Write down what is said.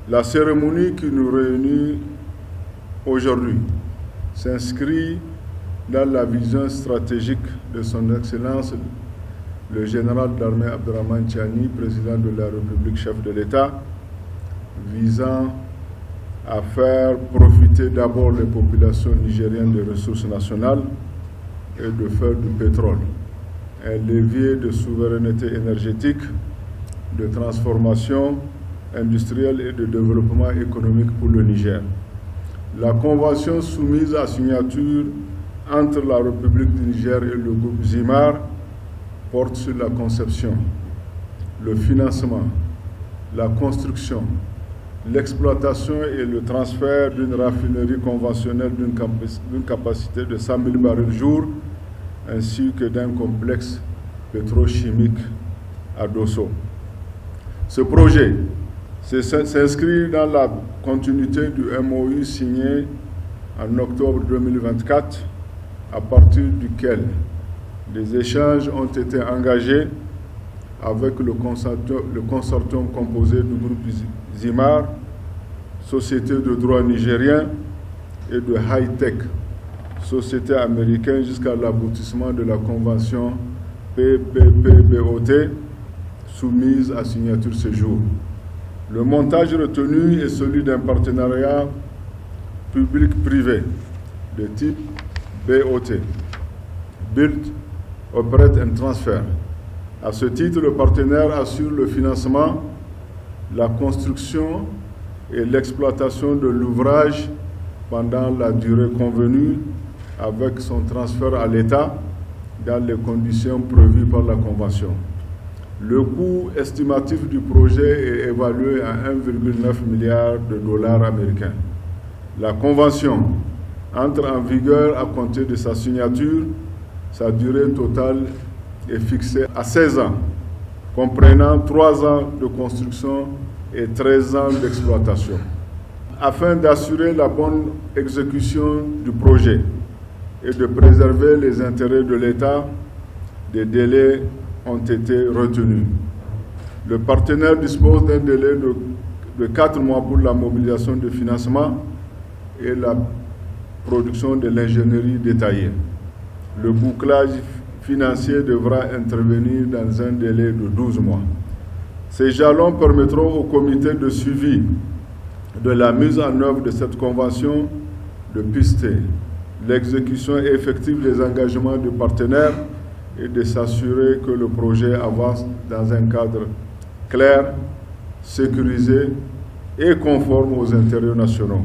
La cérémonie qui nous réunit aujourd'hui s'inscrit dans la vision stratégique de son Excellence le général d'armée Abdourahmane Tiani, président de la République, chef de l'État, visant à faire profiter d'abord les populations nigériennes des ressources nationales et de faire du pétrole un levier de souveraineté énergétique, de transformation industrielle et de développement économique pour le Niger. La convention soumise à signature entre la République du Niger et le groupe Zimar porte sur la conception, le financement, la construction, l'exploitation et le transfert d'une raffinerie conventionnelle d'une capacité de 100 000 barils jour, ainsi que d'un complexe pétrochimique à Dosso. Ce projet s'inscrit dans la continuité du MOU signé en octobre 2024, à partir duquel des échanges ont été engagés avec le consortium composé du groupe Zimar, société de droit nigérien, et de High-Tech, société américaine, jusqu'à l'aboutissement de la convention PPP-BOT soumise à signature ce jour. Le montage retenu est celui d'un partenariat public-privé de type BOT, Build, Operate and Transfer. À ce titre, le partenaire assure le financement, la construction et l'exploitation de l'ouvrage pendant la durée convenue, avec son transfert à l'État dans les conditions prévues par la Convention. Le coût estimatif du projet est évalué à 1,9 milliard de dollars américains. La Convention entre en vigueur à compter de sa signature. Sa durée totale est fixée à 16 ans, comprenant 3 ans de construction et 13 ans d'exploitation. Afin d'assurer la bonne exécution du projet et de préserver les intérêts de l'État, des délais ont été retenus. Le partenaire dispose d'un délai de 4 mois pour la mobilisation de financement et la production de l'ingénierie détaillée. Le bouclage financier devra intervenir dans un délai de 12 mois. Ces jalons permettront au comité de suivi de la mise en œuvre de cette convention de pister l'exécution effective des engagements du partenaire et de s'assurer que le projet avance dans un cadre clair, sécurisé et conforme aux intérêts nationaux.